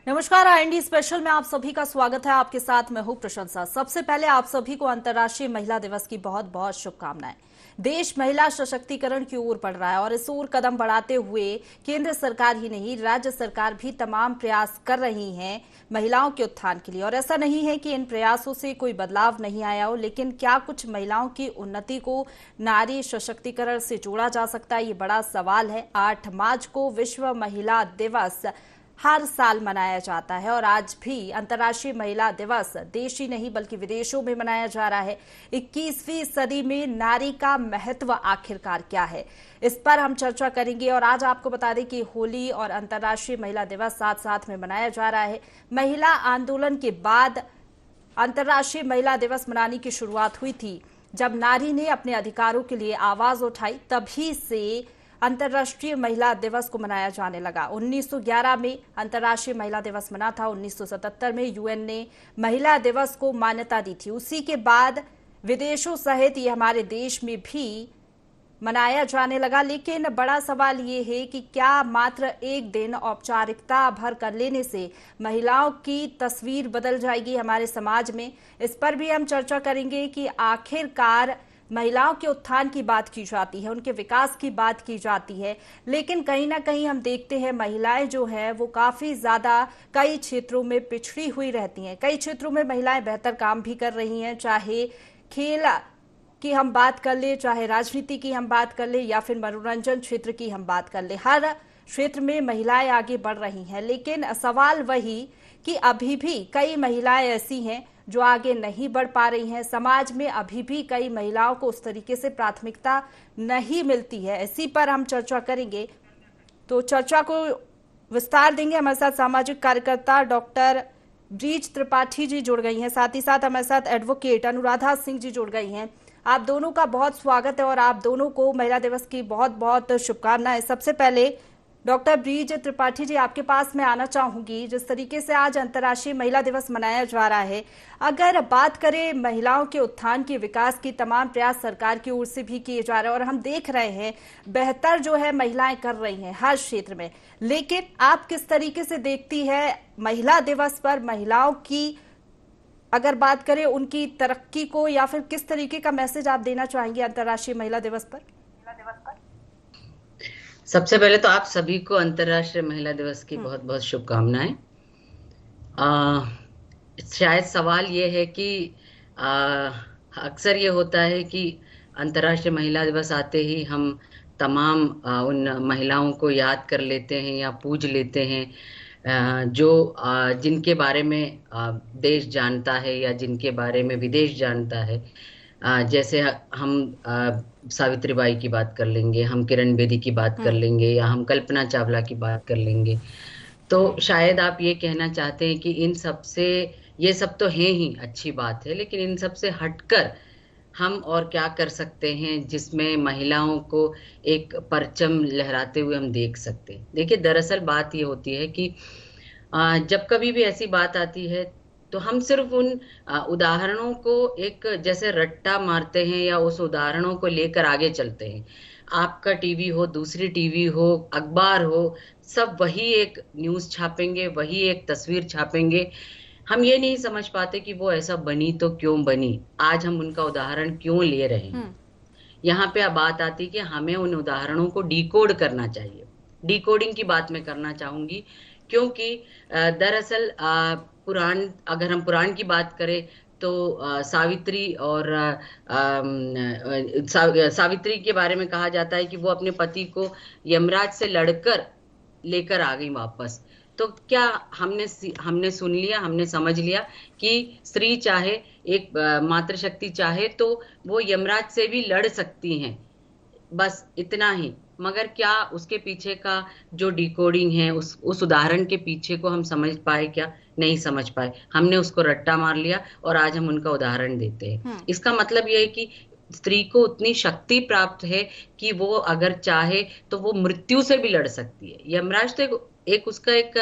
नमस्कार, IND special में आप सभी का स्वागत है। आपके साथ मैं हूं प्रशंसा। सबसे पहले आप सभी को अंतर्राष्ट्रीय महिला दिवस की बहुत बहुत शुभकामनाएं। देश महिला सशक्तिकरण की ओर बढ़ रहा है और इस ओर कदम बढ़ाते हुए केंद्र सरकार ही नहीं, राज्य सरकार भी तमाम प्रयास कर रही हैं महिलाओं के उत्थान के लिए। और ऐसा नहीं है कि इन प्रयासों से कोई बदलाव नहीं आया हो, लेकिन क्या कुछ महिलाओं की उन्नति को नारी सशक्तिकरण से जोड़ा जा सकता है, ये बड़ा सवाल है। 8 मार्च को विश्व महिला दिवस हर साल मनाया जाता है और आज भी अंतर्राष्ट्रीय महिला दिवस देश ही नहीं बल्कि विदेशों में मनाया जा रहा है। 21वीं सदी में नारी का महत्व आखिरकार क्या है, इस पर हम चर्चा करेंगे। और आज आपको बता दें कि होली और अंतर्राष्ट्रीय महिला दिवस साथ साथ में मनाया जा रहा है। महिला आंदोलन के बाद अंतर्राष्ट्रीय महिला दिवस मनाने की शुरुआत हुई थी। जब नारी ने अपने अधिकारों के लिए आवाज उठाई, तभी से अंतर्राष्ट्रीय महिला दिवस को मनाया जाने लगा। 1911 में अंतर्राष्ट्रीय महिला दिवस मना था। 1977 में यूएन ने महिला दिवस को मान्यता दी थी। उसी के बाद विदेशों सहित ये हमारे देश में भी मनाया जाने लगा। लेकिन बड़ा सवाल ये है कि क्या मात्र एक दिन औपचारिकता भर कर लेने से महिलाओं की तस्वीर बदल जाएगी हमारे समाज में। इस पर भी हम चर्चा करेंगे कि आखिरकार महिलाओं के उत्थान की बात की जाती है, उनके विकास की बात की जाती है, लेकिन कहीं ना कहीं हम देखते हैं महिलाएं जो है वो काफी ज्यादा कई क्षेत्रों में पिछड़ी हुई रहती हैं। कई क्षेत्रों में महिलाएं बेहतर काम भी कर रही हैं, चाहे खेल की हम बात कर ले, चाहे राजनीति की हम बात कर ले, या फिर मनोरंजन क्षेत्र की हम बात कर ले। हर क्षेत्र में महिलाएं आगे बढ़ रही हैं। लेकिन सवाल वही कि अभी भी कई महिलाएं ऐसी हैं जो आगे नहीं बढ़ पा रही हैं। समाज में अभी भी कई महिलाओं को उस तरीके से प्राथमिकता नहीं मिलती है। इसी पर हम चर्चा करेंगे। तो चर्चा को विस्तार देंगे। हमारे साथ सामाजिक कार्यकर्ता डॉक्टर ब्रीज त्रिपाठी जी जुड़ गई हैं, साथ ही साथ हमारे साथ एडवोकेट अनुराधा सिंह जी जुड़ गई हैं। आप दोनों का बहुत स्वागत है और आप दोनों को महिला दिवस की बहुत बहुत शुभकामनाएं। सबसे पहले डॉक्टर ब्रीज त्रिपाठी जी, आपके पास मैं आना चाहूंगी। जिस तरीके से आज अंतर्राष्ट्रीय महिला दिवस मनाया जा रहा है, अगर बात करें महिलाओं के उत्थान के विकास की, तमाम प्रयास सरकार की ओर से भी किए जा रहे हैं और हम देख रहे हैं बेहतर जो है महिलाएं कर रही हैं हर क्षेत्र में। लेकिन आप किस तरीके से देखती है महिला दिवस पर महिलाओं की, अगर बात करें उनकी तरक्की को, या फिर किस तरीके का मैसेज आप देना चाहेंगे अंतर्राष्ट्रीय महिला दिवस पर? सबसे पहले तो आप सभी को अंतर्राष्ट्रीय महिला दिवस की बहुत बहुत शुभकामनाएं। शायद सवाल ये है कि अक्सर ये होता है कि अंतर्राष्ट्रीय महिला दिवस आते ही हम तमाम उन महिलाओं को याद कर लेते हैं या पूज लेते हैं जो जिनके बारे में देश जानता है या जिनके बारे में विदेश जानता है। जैसे हम सावित्रीबाई की बात कर लेंगे, हम किरण बेदी की बात कर लेंगे, या हम कल्पना चावला की बात कर लेंगे। तो शायद आप ये कहना चाहते हैं कि इन सब से, ये सब तो है ही अच्छी बात है, लेकिन इन सब से हटकर हम और क्या कर सकते हैं जिसमें महिलाओं को एक परचम लहराते हुए हम देख सकते हैं। देखिए, दरअसल बात ये होती है कि जब कभी भी ऐसी बात आती है तो हम सिर्फ उन उदाहरणों को एक जैसे रट्टा मारते हैं या उस उदाहरणों को लेकर आगे चलते हैं। आपका टीवी हो, दूसरी टीवी हो, अखबार हो, सब वही एक न्यूज़ छापेंगे, वही एक तस्वीर छापेंगे। हम ये नहीं समझ पाते कि वो ऐसा बनी तो क्यों बनी, आज हम उनका उदाहरण क्यों ले रहे हैं। यहाँ पे अब बात आती है कि हमें उन उदाहरणों को डिकोड करना चाहिए। डिकोडिंग की बात मैं करना चाहूंगी, क्योंकि दरअसल अगर हम पुराण की बात करें तो सावित्री और सावित्री के बारे में कहा जाता है कि वो अपने पति को यमराज से लड़कर लेकर आ गई वापस। तो क्या हमने सुन लिया, हमने समझ लिया कि स्त्री चाहे, एक मातृशक्ति चाहे तो वो यमराज से भी लड़ सकती हैं, बस इतना ही। मगर क्या उसके पीछे का जो डिकोडिंग है, उस उदाहरण के पीछे को हम समझ पाए? क्या नहीं समझ पाए। हमने उसको रट्टा मार लिया और आज हम उनका उदाहरण देते हैं। इसका मतलब यह है कि स्त्री को उतनी शक्ति प्राप्त है कि वो अगर चाहे तो वो मृत्यु से भी लड़ सकती है। यमराज तो उसका एक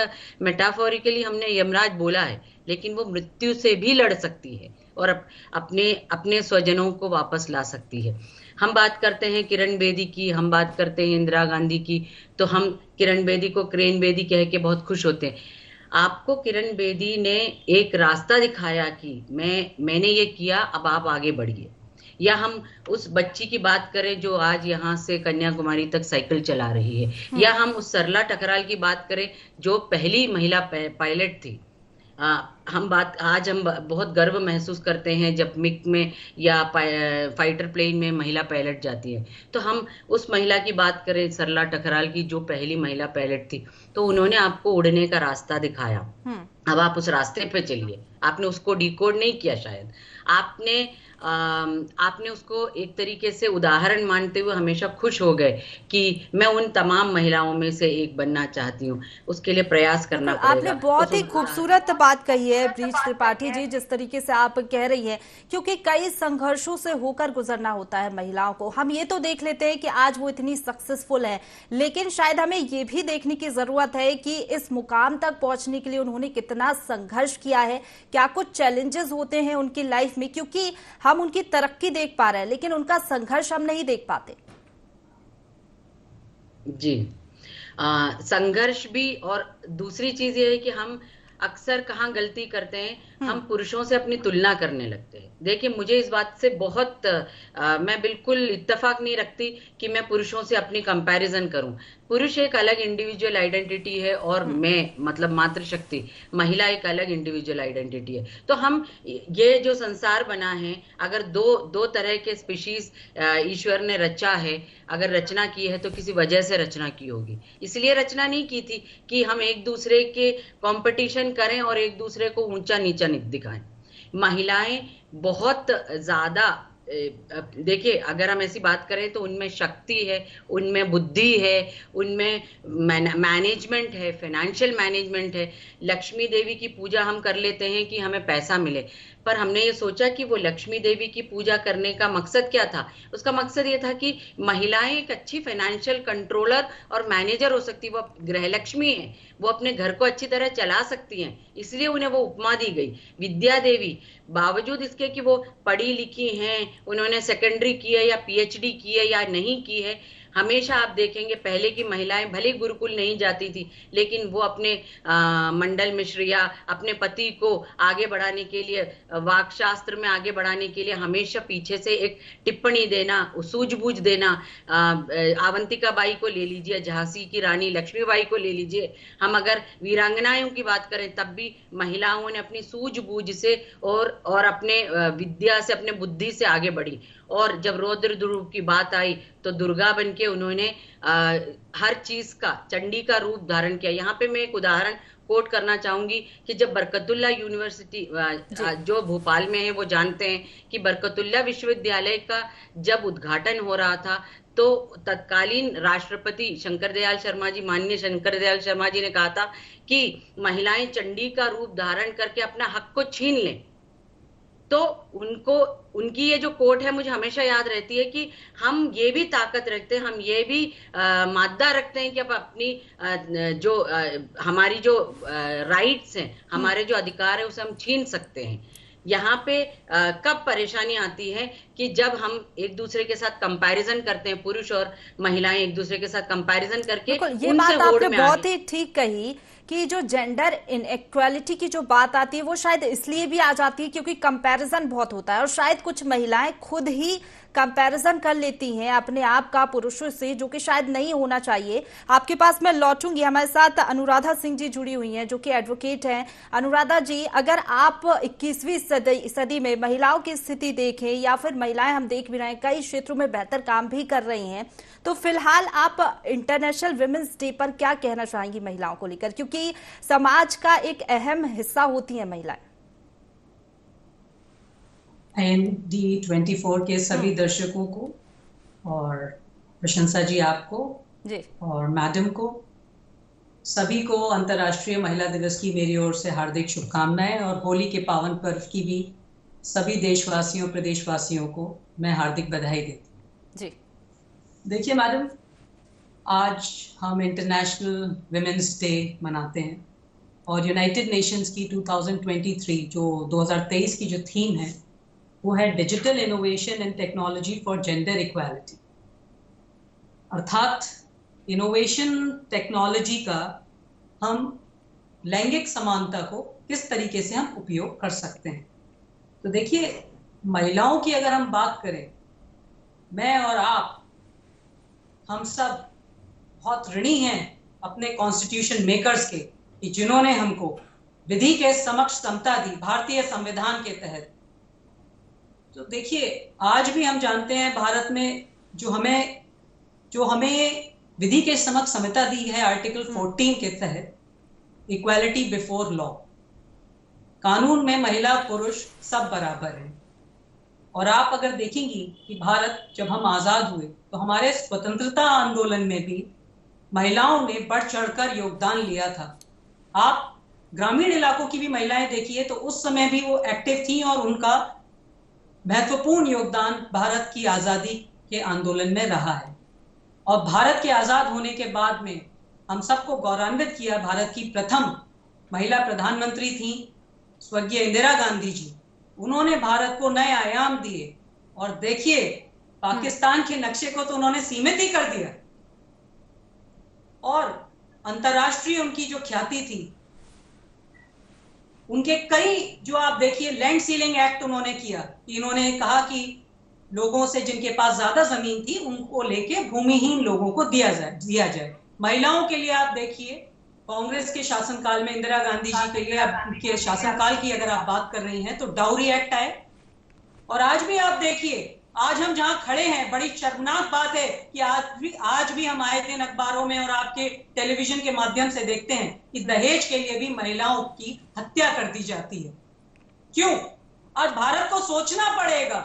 मेटाफोरिकली हमने यमराज बोला है, लेकिन वो मृत्यु से भी लड़ सकती है और अपने स्वजनों को वापस ला सकती है। हम बात करते हैं किरण बेदी की, हम बात करते हैं इंदिरा गांधी की, तो हम किरण बेदी को क्रेन बेदी कह के बहुत खुश होते हैं। आपको किरण बेदी ने एक रास्ता दिखाया कि मैंने ये किया, अब आप आगे बढ़िए। या हम उस बच्ची की बात करें जो आज यहाँ से कन्याकुमारी तक साइकिल चला रही है, या हम उस सरला टकराल की बात करें जो पहली महिला पायलट थी। हम बहुत गर्व महसूस करते हैं जब मिग में या फाइटर प्लेन में महिला पायलट जाती है। तो हम उस महिला की बात करें, सरला टकराल की, जो पहली महिला पायलट थी, तो उन्होंने आपको उड़ने का रास्ता दिखाया। अब आप उस रास्ते पे चलिए। आपने उसको डिकोड नहीं किया शायद, आपने उसको एक तरीके से उदाहरण मानते हुए हमेशा खुश हो गए कि मैं उन तमाम महिलाओं में से एक बनना चाहती हूँ। उसके लिए प्रयास करना पड़ेगा। आपने बहुत ही खूबसूरत बात कही है ब्रीच त्रिपाठी जी, जिस तरीके से आप कह रही हैं, क्योंकि कई संघर्षों से होकर गुजरना होता है महिलाओं को। हम ये तो देख लेते हैं कि आज वो इतनी सक्सेसफुल है, लेकिन शायद हमें ये भी देखने की जरूरत है कि इस मुकाम तक पहुंचने के लिए उन्होंने कितना संघर्ष किया है, क्या कुछ चैलेंजेस होते हैं उनकी लाइफ में, क्योंकि हम उनकी तरक्की देख पा रहे हैं लेकिन उनका संघर्ष हम नहीं देख पाते। जी, संघर्ष भी। और दूसरी चीज ये है कि हम अक्सर कहाँ गलती करते हैं, हम पुरुषों से अपनी तुलना करने लगते हैं। देखिए, मुझे इस बात से मैं बिल्कुल इत्तेफाक नहीं रखती कि मैं पुरुषों से अपनी कंपैरिजन करूं। पुरुष एक अलग इंडिविजुअल आइडेंटिटी है और मैं मतलब मातृशक्ति महिला एक अलग इंडिविजुअल आइडेंटिटी है। तो हम ये जो संसार बना है, अगर दो तरह के स्पीशीज ईश्वर ने रचा है, अगर रचना की है तो किसी वजह से रचना की होगी। इसलिए रचना नहीं की थी कि हम एक दूसरे के कंपटीशन करें और एक दूसरे को ऊंचा नीचा दिखाएं। महिलाएं बहुत ज्यादा, देखिए, अगर हम ऐसी बात करें तो उनमें शक्ति है, उनमें बुद्धि है, उनमें मैनेजमेंट है, फाइनेंशियल मैनेजमेंट है। लक्ष्मी देवी की पूजा हम कर लेते हैं कि हमें पैसा मिले, पर हमने ये सोचा कि वो लक्ष्मी देवी की पूजा करने का मकसद क्या था? उसका मकसद ये था कि महिलाएं एक अच्छी फाइनेंशियल कंट्रोलर और मैनेजर हो सकती, वो गृह लक्ष्मी है, वो अपने घर को अच्छी तरह चला सकती हैं, इसलिए उन्हें वो उपमा दी गई विद्या देवी। बावजूद इसके कि वो पढ़ी लिखी हैं, उन्होंने सेकेंडरी की है या पीएचडी की है या नहीं की है, हमेशा आप देखेंगे पहले की महिलाएं भले गुरुकुल नहीं जाती थी, लेकिन वो अपने मंडल मिश्र या अपने पति को आगे बढ़ाने के लिए, वाक्शास्त्र में आगे बढ़ाने के लिए हमेशा पीछे से एक टिप्पणी देना, सूझबूझ देना। आवंतिका बाई को ले लीजिए, झांसी की रानी लक्ष्मीबाई को ले लीजिए, हम अगर वीरांगनाओं की बात करें तब भी महिलाओं ने अपनी सूझबूझ से और अपने विद्या से, अपने बुद्धि से आगे बढ़ी। और जब रौद्र रूप की बात आई तो दुर्गा बनके उन्होंने हर चीज का, चंडी का रूप धारण किया। यहाँ पे मैं एक उदाहरण कोट करना चाहूंगी कि जब बरकतुल्ला यूनिवर्सिटी जो भोपाल में है, वो जानते हैं कि बरकतुल्ला विश्वविद्यालय का जब उद्घाटन हो रहा था तो तत्कालीन राष्ट्रपति शंकर दयाल शर्मा जी, माननीय शंकर दयाल शर्मा जी ने कहा था कि महिलाएं चंडी का रूप धारण करके अपना हक को छीन लें। तो उनकी ये जो कोट है मुझे हमेशा याद रहती है कि हम ये भी ताकत रखते हैं, हम ये भी मादा रखते हैं कि अब अपनी हमारी जो राइट्स हैं, हमारे जो अधिकार है, उसे हम छीन सकते हैं। यहाँ पे कब परेशानी आती है कि जब हम एक दूसरे के साथ कंपैरिजन करते हैं, पुरुष और महिलाएं एक दूसरे के साथ कंपैरिजन करके, ये बात आपने बहुत ही ठीक कही कि जो जेंडर इनइक्वालिटी की जो बात आती है वो शायद इसलिए भी आ जाती है क्योंकि कंपैरिजन बहुत होता है, और शायद कुछ महिलाएं खुद ही कंपैरिजन कर लेती हैं अपने आप का पुरुषों से, जो कि शायद नहीं होना चाहिए। आपके पास मैं लौटूंगी, हमारे साथ अनुराधा सिंह जी जुड़ी हुई हैं जो कि एडवोकेट हैं। अनुराधा जी, अगर आप 21वीं सदी में महिलाओं की स्थिति देखें, या फिर महिलाएं हम देख भी रहे हैं कई क्षेत्रों में बेहतर काम भी कर रही हैं, तो फिलहाल आप इंटरनेशनल विमेंस डे पर क्या कहना चाहेंगी महिलाओं को लेकर, क्योंकि समाज का एक अहम हिस्सा होती है महिलाएं। IND24 के सभी दर्शकों को और प्रशंसा जी आपको जी और मैडम को, सभी को अंतर्राष्ट्रीय महिला दिवस की मेरी ओर से हार्दिक शुभकामनाएं, और होली के पावन पर्व की भी सभी देशवासियों, प्रदेशवासियों को मैं हार्दिक बधाई देती हूँ। जी, देखिए मैडम, आज हम इंटरनेशनल विमेंस डे मनाते हैं और यूनाइटेड नेशंस की 2023 जो 2023 की जो थीम है वो है digital innovation and technology for gender equality. अर्थात इनोवेशन टेक्नोलॉजी का हम लैंगिक समानता को किस तरीके से हम उपयोग कर सकते हैं। तो देखिए, महिलाओं की अगर हम बात करें, मैं और आप, हम सब बहुत ऋणी हैं अपने कॉन्स्टिट्यूशन मेकर्स के, कि जिन्होंने हमको विधि के समक्ष समता दी भारतीय संविधान के तहत। तो देखिए, आज भी हम जानते हैं भारत में जो हमें विधि के समक्ष समता दी है आर्टिकल 14 के तहत, इक्वालिटी बिफोर लॉ। कानून में महिला पुरुष सब बराबर हैं। और आप अगर देखेंगी कि भारत जब हम आजाद हुए तो हमारे स्वतंत्रता आंदोलन में भी महिलाओं ने बढ़ चढ़कर योगदान लिया था। आप ग्रामीण इलाकों की भी महिलाएं देखिए तो उस समय भी वो एक्टिव थी और उनका महत्वपूर्ण योगदान भारत की आजादी के आंदोलन में रहा है। और भारत के आजाद होने के बाद में हम सबको गौरवान्वित किया। भारत की प्रथम महिला प्रधानमंत्री थी स्वर्गीय इंदिरा गांधी जी। उन्होंने भारत को नए आयाम दिए और देखिए, पाकिस्तान के नक्शे को तो उन्होंने सीमित ही कर दिया। और अंतर्राष्ट्रीय उनकी जो ख्याति थी, उनके कई जो आप देखिए लैंड सीलिंग एक्ट उन्होंने किया, कि इन्होंने कहा कि लोगों से जिनके पास ज्यादा जमीन थी उनको लेके भूमिहीन लोगों को दिया जाए। महिलाओं के लिए आप देखिए, कांग्रेस के शासनकाल में इंदिरा गांधी जी के लिए उनके शासनकाल की अगर आप बात कर रही हैं तो डाउरी एक्ट आए। और आज भी आप देखिए, आज हम जहां खड़े हैं, बड़ी शर्मनाक बात है कि आज भी हम आए दिन अखबारों में और आपके टेलीविजन के माध्यम से देखते हैं कि दहेज के लिए भी महिलाओं की हत्या कर दी जाती है। क्यों? आज भारत को सोचना पड़ेगा।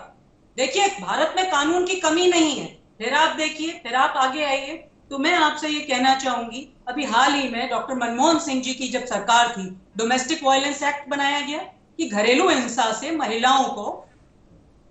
देखिए, भारत में कानून की कमी नहीं है। फिर आप देखिए, फिर आप आगे आइए, तो मैं आपसे ये कहना चाहूंगी, अभी हाल ही में डॉक्टर मनमोहन सिंह जी की जब सरकार थी, डोमेस्टिक वायलेंस एक्ट बनाया गया कि घरेलू हिंसा से महिलाओं को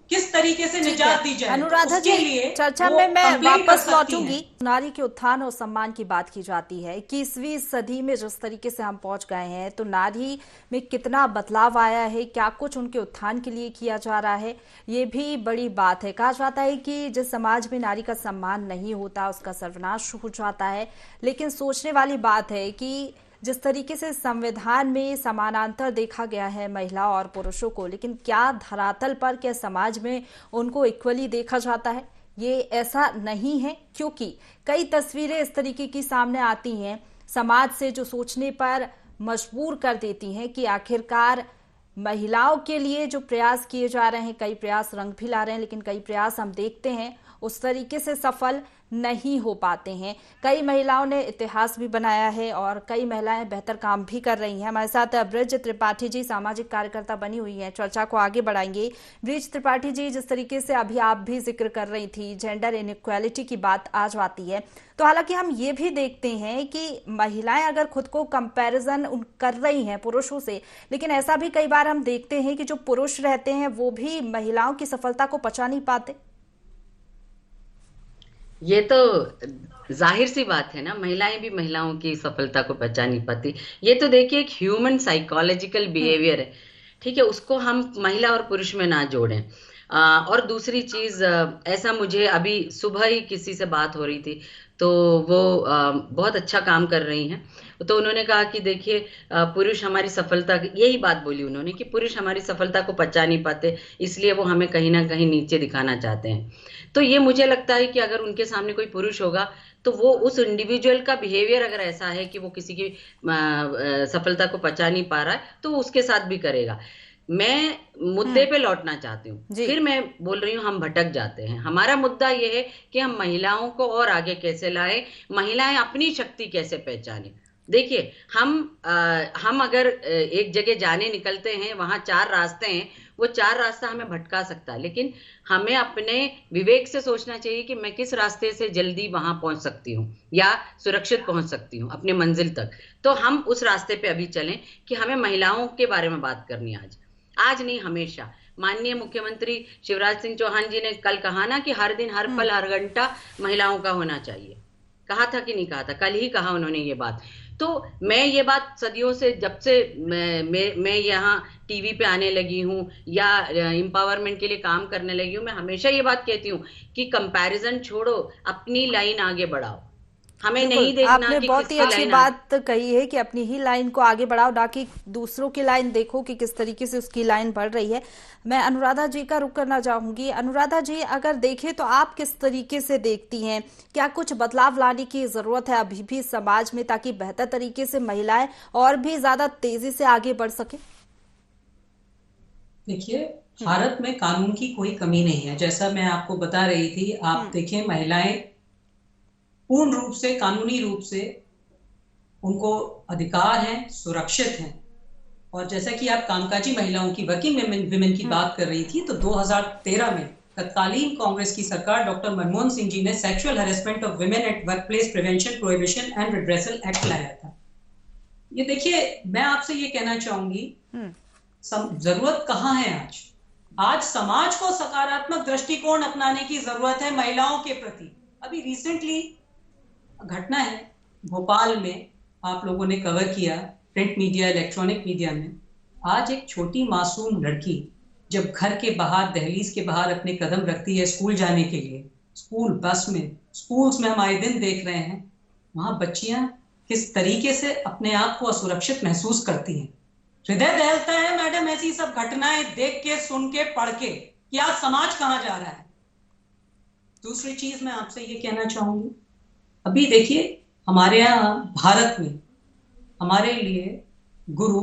किस तरीके से निजात दी जाए। अनुराधा तो जी, चर्चा में मैं वापस लौटूंगी। नारी के उत्थान और सम्मान की बात की जाती है। 21वीं सदी में जिस तरीके से हम पहुंच गए हैं, तो नारी में कितना बदलाव आया है, क्या कुछ उनके उत्थान के लिए किया जा रहा है, ये भी बड़ी बात है। कहा जाता है कि जिस समाज में नारी का सम्मान नहीं होता उसका सर्वनाश हो जाता है। लेकिन सोचने वाली बात है कि जिस तरीके से संविधान में समानांतर देखा गया है महिला और पुरुषों को, लेकिन क्या धरातल पर, क्या समाज में उनको इक्वली देखा जाता है? ये ऐसा नहीं है, क्योंकि कई तस्वीरें इस तरीके की सामने आती हैं समाज से जो सोचने पर मजबूर कर देती हैं कि आखिरकार महिलाओं के लिए जो प्रयास किए जा रहे हैं, कई प्रयास रंग भी ला रहे हैं, लेकिन कई प्रयास हम देखते हैं उस तरीके से सफल नहीं हो पाते हैं। कई महिलाओं ने इतिहास भी बनाया है और कई महिलाएं बेहतर काम भी कर रही हैं। हमारे साथ ब्रिज त्रिपाठी जी सामाजिक कार्यकर्ता बनी हुई हैं, चर्चा को आगे बढ़ाएंगे। ब्रिज त्रिपाठी जी, जिस तरीके से अभी आप भी जिक्र कर रही थी, जेंडर इनइक्वालिटी की बात आज आती है, तो हालांकि हम ये भी देखते हैं कि महिलाएं अगर खुद को कंपैरिजन कर रही हैं पुरुषों से, लेकिन ऐसा भी कई बार हम देखते हैं कि जो पुरुष रहते हैं वो भी महिलाओं की सफलता को पचा नहीं पाते। ये तो जाहिर सी बात है ना, महिलाएं भी महिलाओं की सफलता को पहचान नहीं पाती। ये तो देखिए एक ह्यूमन साइकोलॉजिकल बिहेवियर है, ठीक है, उसको हम महिला और पुरुष में ना जोड़ें। और दूसरी चीज, ऐसा मुझे अभी सुबह ही किसी से बात हो रही थी, तो वो बहुत अच्छा काम कर रही हैं, तो उन्होंने कहा कि देखिए पुरुष हमारी सफलता, यही बात बोली उन्होंने कि पुरुष हमारी सफलता को पचा नहीं पाते, इसलिए वो हमें कहीं ना कहीं नीचे दिखाना चाहते हैं। तो ये मुझे लगता है कि अगर उनके सामने कोई पुरुष होगा तो वो उस इंडिविजुअल का बिहेवियर अगर ऐसा है कि वो किसी की सफलता को पचा नहीं पा रहा है तो वो उसके साथ भी करेगा। मैं मुद्दे पे लौटना चाहती हूँ, फिर मैं बोल रही हूँ हम भटक जाते हैं। हमारा मुद्दा ये है कि हम महिलाओं को और आगे कैसे लाए, महिलाएं अपनी शक्ति कैसे पहचाने। देखिए, हम अगर एक जगह जाने निकलते हैं, वहां 4 रास्ते हैं, वो 4 रास्ता हमें भटका सकता है, लेकिन हमें अपने विवेक से सोचना चाहिए कि मैं किस रास्ते से जल्दी वहां पहुंच सकती हूँ या सुरक्षित पहुंच सकती हूँ अपने मंजिल तक। तो हम उस रास्ते पे अभी चलें कि हमें महिलाओं के बारे में बात करनी है आज नहीं, हमेशा। माननीय मुख्यमंत्री शिवराज सिंह चौहान जी ने कल कहा ना कि हर दिन, हर पल, हर घंटा महिलाओं का होना चाहिए। कहा था कि नहीं कहा था? कल ही कहा उन्होंने ये बात। तो मैं ये बात सदियों से, जब से मैं यहाँ टीवी पे आने लगी हूँ या एम्पावरमेंट के लिए काम करने लगी हूँ, मैं हमेशा ये बात कहती हूँ कि कंपैरिजन छोड़ो, अपनी लाइन आगे बढ़ाओ। हमें नहीं बिल्कुल, देखना आपने कि बहुत ही किसकी अच्छी लाइन बात कही है कि अपनी ही लाइन को आगे बढ़ाओ, ना कि दूसरों की लाइन देखो कि किस तरीके से उसकी लाइन बढ़ रही है। मैं अनुराधा जी का रुख करना चाहूंगी। अनुराधा जी, अगर देखें तो आप किस तरीके से देखती हैं, क्या कुछ बदलाव लाने की जरूरत है अभी भी समाज में, ताकि बेहतर तरीके से महिलाएं और भी ज्यादा तेजी से आगे बढ़ सके? देखिए, भारत में कानून की कोई कमी नहीं है। जैसा मैं आपको बता रही थी, आप देखें, महिलाएं पूर्ण रूप से, कानूनी रूप से उनको अधिकार हैं, सुरक्षित हैं। और जैसा कि आप कामकाजी महिलाओं की, वर्किंग विमेन की बात कर रही थी, तो 2013 में तत्कालीन कांग्रेस की सरकार डॉक्टर मनमोहन सिंह जी ने sexual harassment of women at workplace prevention, prohibition and redressal act लाया था। ये देखिए, मैं आपसे ये कहना चाहूंगी, जरूरत कहाँ है आज? आज समाज को सकारात्मक दृष्टिकोण अपनाने की जरूरत है महिलाओं के प्रति। अभी रिसेंटली घटना है भोपाल में, आप लोगों ने कवर किया, प्रिंट मीडिया, इलेक्ट्रॉनिक मीडिया में। आज एक छोटी मासूम लड़की जब घर के बाहर, दहलीज के बाहर अपने कदम रखती है स्कूल जाने के लिए, स्कूल बस में, स्कूल्स में हम आए दिन देख रहे हैं, वहां बच्चियां किस तरीके से अपने आप को असुरक्षित महसूस करती हैं। हृदय दहलता है मैडम, ऐसी सब घटनाएं देख के, सुन के, पढ़ के, कि आज समाज कहां जा रहा है। दूसरी चीज मैं आपसे ये कहना चाहूंगी, अभी देखिए, हमारे यहाँ भारत में हमारे लिए गुरु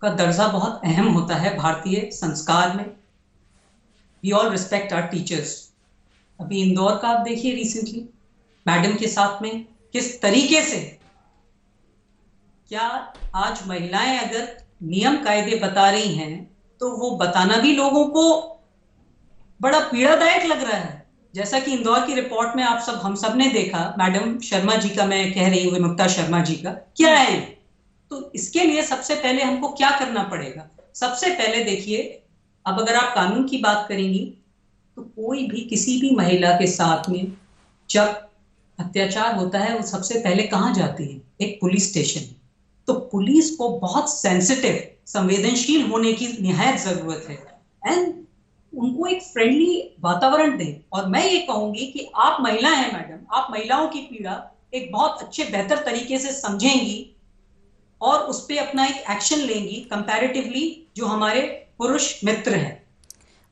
का दर्जा बहुत अहम होता है भारतीय संस्कार में। We all respect our teachers. अभी इंदौर का आप देखिए, रिसेंटली मैडम के साथ में किस तरीके से, क्या आज महिलाएं अगर नियम कायदे बता रही हैं तो वो बताना भी लोगों को बड़ा पीड़ादायक लग रहा है। जैसा कि इंदौर की रिपोर्ट में हम सब ने देखा, मैडम शर्मा जी का, मैं कह रही हूँ विमुक्ता शर्मा जी का, क्या है। तो इसके लिए सबसे पहले हमको क्या करना पड़ेगा? सबसे पहले देखिए, अब अगर आप कानून की बात करेंगी तो कोई भी किसी भी महिला के साथ में जब अत्याचार होता है, वो सबसे पहले कहां जाती है? एक पुलिस स्टेशन। तो पुलिस को बहुत सेंसिटिव, संवेदनशील होने की निहायत जरूरत है, एंड उनको एक फ्रेंडली वातावरण दें। और मैं ये कहूंगी कि आप महिला हैं मैडम, आप महिलाओं की पीड़ा एक बहुत अच्छे, बेहतर तरीके से समझेंगी और उस पर अपना एक एक्शन लेंगी कंपैरेटिवली जो हमारे पुरुष मित्र हैं।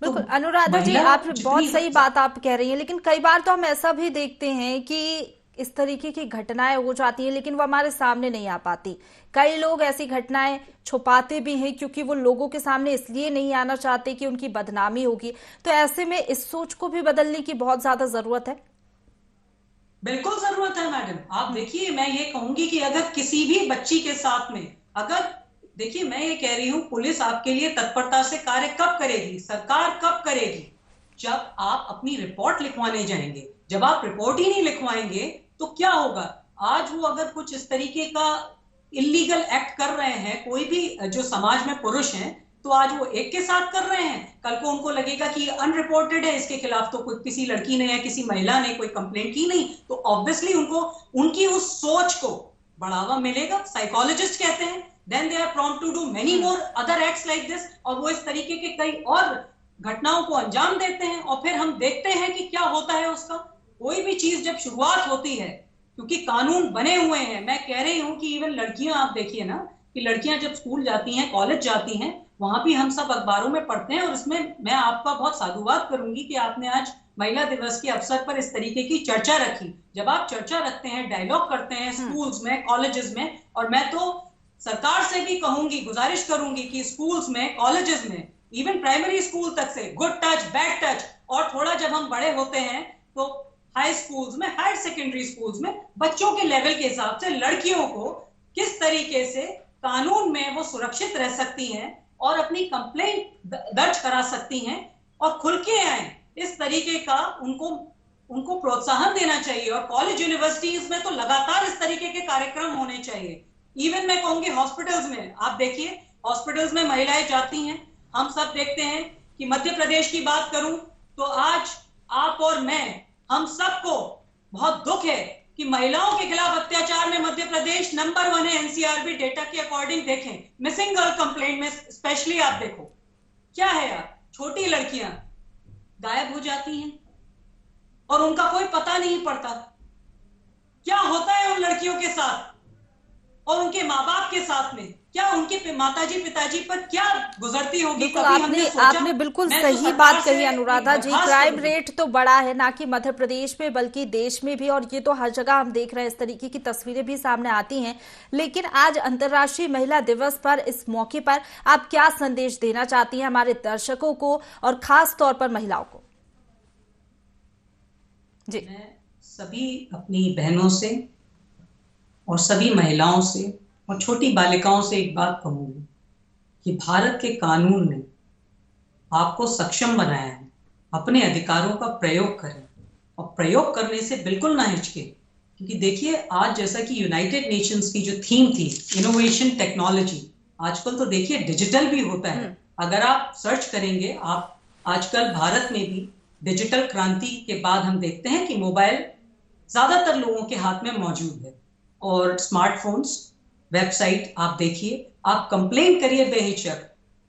तो बिल्कुल अनुराधा जी, महिला आप जितनी, बहुत सही बात आप कह रही हैं, लेकिन कई बार तो हम ऐसा भी देखते हैं कि इस तरीके की घटनाएं हो जाती हैं लेकिन वो हमारे सामने नहीं आ पाती। कई लोग ऐसी घटनाएं छुपाते भी हैं क्योंकि वो लोगों के सामने इसलिए नहीं आना चाहते कि उनकी बदनामी होगी। तो ऐसे में इस सोच को भी बदलने की बहुत ज्यादा जरूरत है। बिल्कुल जरूरत है मैडम। आप देखिए, मैं ये कहूंगी कि अगर किसी भी बच्ची के साथ में, अगर, देखिए मैं ये कह रही हूं, पुलिस आपके लिए तत्परता से कार्य कब करेगी, सरकार कब करेगी? जब आप अपनी रिपोर्ट लिखवाने जाएंगे। जब आप रिपोर्ट ही नहीं लिखवाएंगे तो क्या होगा? आज वो अगर कुछ इस तरीके का इलीगल एक्ट कर रहे हैं, कोई भी जो समाज में पुरुष हैं, तो आज वो एक के साथ कर रहे हैं, कल को उनको लगेगा कि अनरिपोर्टेड है, इसके खिलाफ तो कोई, किसी लड़की ने या किसी महिला ने कोई कंप्लेंट की नहीं, तो ऑब्वियसली उनको उनकी उस सोच को बढ़ावा मिलेगा। साइकोलॉजिस्ट कहते हैं, then they are prompt to do many more other acts like this, और वो इस तरीके के कई और घटनाओं को अंजाम देते हैं। और फिर हम देखते हैं कि क्या होता है उसका। कोई भी चीज जब शुरुआत होती है, क्योंकि कानून बने हुए हैं, मैं कह रही हूं कि इवन लड़कियां, आप देखिए ना, कि लड़कियां जब स्कूल जाती हैं, कॉलेज जाती हैं, वहां भी हम सब अखबारों में पढ़ते हैं। और इसमें मैं आपका बहुत साधुवाद करूंगी कि आपने आज महिला दिवस के अवसर पर इस तरीके की चर्चा रखी। जब आप चर्चा रखते हैं, डायलॉग करते हैं स्कूल्स में, कॉलेजेस में, और मैं तो सरकार से भी कहूंगी, गुजारिश करूंगी कि स्कूल्स में, कॉलेजेस में, इवन प्राइमरी स्कूल तक से गुड टच, बैड टच, और थोड़ा जब हम बड़े होते हैं तो हाई स्कूल्स में, हायर सेकेंडरी स्कूल्स में, बच्चों के लेवल के हिसाब से लड़कियों को किस तरीके से कानून में वो सुरक्षित रह सकती हैं और अपनी कंप्लेंट दर्ज करा सकती हैं और खुल के आए, इस तरीके का उनको प्रोत्साहन देना चाहिए। और कॉलेज, यूनिवर्सिटीज में तो लगातार इस तरीके के कार्यक्रम होने चाहिए। इवन मैं कहूंगी हॉस्पिटल्स में, आप देखिए, हॉस्पिटल्स में महिलाएं जाती हैं, हम सब देखते हैं कि मध्य प्रदेश की बात करूं तो आज आप और मैं, हम सबको बहुत दुख है कि महिलाओं के खिलाफ अत्याचार में मध्य प्रदेश नंबर 1 है। एनसीआरबी डेटा के अकॉर्डिंग देखें, मिसिंग गर्ल कंप्लेंट में स्पेशली आप देखो, क्या है यार, छोटी लड़कियां गायब हो जाती हैं और उनका कोई पता नहीं पड़ता। क्या होता है उन लड़कियों के साथ और उनके माँ बाप के साथ में? क्या उनके माताजी पिताजी पर क्या गुजरती होगी? बिल्कुल, कभी हमने सोचा? आपने बिल्कुल मैं तो सही सरकार बात से कही अनुराधा जी। दरखास्त क्राइम करूंगी। रेट तो बढ़ा है, ना कि मध्य प्रदेश में बल्कि देश में भी, और ये तो हर जगह हम देख रहे हैं, इस तरीके की तस्वीरें भी सामने आती हैं। लेकिन आज अंतर्राष्ट्रीय महिला दिवस पर, इस मौके पर आप क्या संदेश देना चाहती हैं हमारे दर्शकों को और खास तौर पर महिलाओं को? जी। मैं सभी अपनी बहनों से और सभी महिलाओं से और छोटी बालिकाओं से एक बात कहूंगी कि भारत के कानून ने आपको सक्षम बनाया है। अपने अधिकारों का प्रयोग करें और प्रयोग करने से बिल्कुल ना हिचके, क्योंकि देखिए आज जैसा कि यूनाइटेड नेशंस की जो थीम थी इनोवेशन टेक्नोलॉजी, आजकल तो देखिए डिजिटल भी होता है। अगर आप सर्च करेंगे, आप आजकल भारत में भी डिजिटल क्रांति के बाद हम देखते हैं कि मोबाइल ज्यादातर लोगों के हाथ में मौजूद है और स्मार्टफोन्स, वेबसाइट आप देखिए, आप कंप्लेन करिए बेहिचक।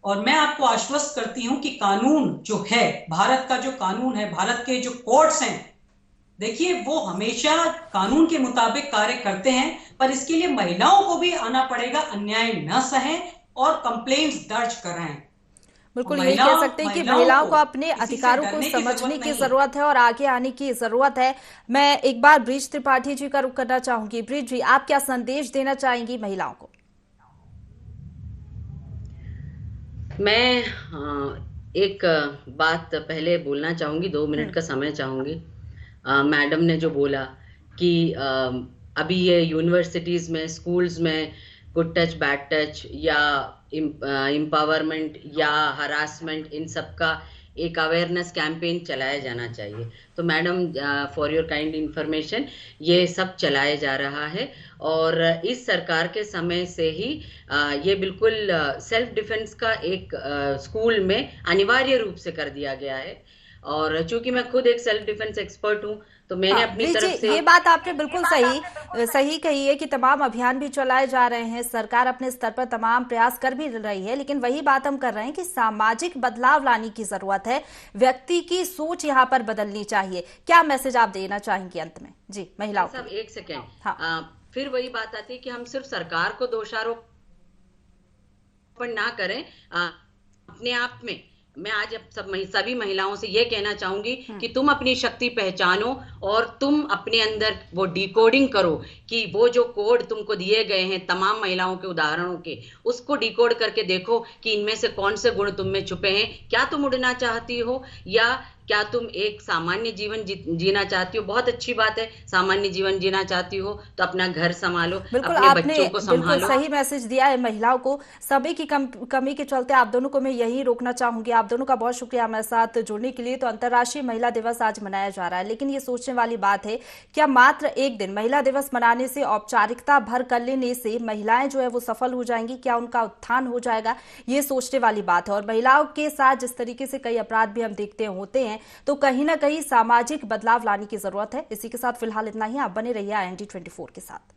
और मैं आपको आश्वस्त करती हूं कि कानून जो है, भारत का जो कानून है, भारत के जो कोर्ट्स हैं, देखिए वो हमेशा कानून के मुताबिक कार्य करते हैं। पर इसके लिए महिलाओं को भी आना पड़ेगा, अन्याय न सहें और कंप्लेंट्स दर्ज कराएं। बिल्कुल, यही कह सकते हैं कि महिलाओं को अपने अधिकारों को समझने की जरूरत है और आगे आने की जरूरत है। मैं एक बार ब्रिज त्रिपाठी जी का रुख करना चाहूंगी। ब्रिज जी, आप क्या संदेश देना चाहेंगी महिलाओं को? मैं एक बात पहले बोलना चाहूंगी, 2 मिनट का समय चाहूंगी। मैडम ने जो बोला कि अभी ये यूनिवर्सिटीज में, स्कूल्स में गुड टच बैड टच या एम्पावरमेंट या हरासमेंट, इन सब का एक अवेयरनेस कैंपेन चलाया जाना चाहिए। तो madam, for your kind information, ये सब चलाया जा रहा है और इस सरकार के समय से ही ये बिल्कुल सेल्फ डिफेंस का एक स्कूल में अनिवार्य रूप से कर दिया गया है। और चूंकि मैं खुद एक सेल्फ डिफेंस एक्सपर्ट हूं, तो मैंने अपनी तरफ से, ये बात आपने बिल्कुल सही कही है कि तमाम अभियान भी चलाए जा रहे हैं, सरकार अपने स्तर पर तमाम प्रयास कर भी रही है। लेकिन वही बात हम कर रहे हैं कि सामाजिक बदलाव लाने की जरूरत है, व्यक्ति की सोच यहाँ पर बदलनी चाहिए। क्या मैसेज आप देना चाहेंगे अंत में? जी, महिलाओं को। सब एक सेकेंड। हाँ। फिर वही बात आती है कि हम सिर्फ सरकार को दोषारोपण ना करें, अपने आप में। मैं आज सभी महिलाओं से ये कहना चाहूंगी कि तुम अपनी शक्ति पहचानो और तुम अपने अंदर वो डिकोडिंग करो कि वो जो कोड तुमको दिए गए हैं तमाम महिलाओं के उदाहरणों के, उसको डिकोड करके देखो कि इनमें से कौन से गुण तुम में छुपे हैं। क्या तुम उड़ना चाहती हो या क्या तुम एक सामान्य जीवन जीना चाहती हो? बहुत अच्छी बात है, सामान्य जीवन जीना चाहती हो तो अपना घर संभालो, अपने बच्चों को संभालो। बिल्कुल सही मैसेज दिया है महिलाओं को। समय की कमी के चलते आप दोनों को मैं यही रोकना चाहूंगी। आप दोनों का बहुत शुक्रिया हमारे साथ जुड़ने के लिए। तो अंतर्राष्ट्रीय महिला दिवस आज मनाया जा रहा है, लेकिन ये सोचने वाली बात है, क्या मात्र एक दिन महिला दिवस मनाने से, औपचारिकता भर कर लेने से महिलाएं जो है वो सफल हो जाएंगी? क्या उनका उत्थान हो जाएगा? ये सोचने वाली बात है। और महिलाओं के साथ जिस तरीके से कई अपराध भी हम देखते होते हैं, तो कहीं ना कहीं सामाजिक बदलाव लाने की जरूरत है। इसी के साथ फिलहाल इतना ही। आप बने रहिए IND 24 के साथ।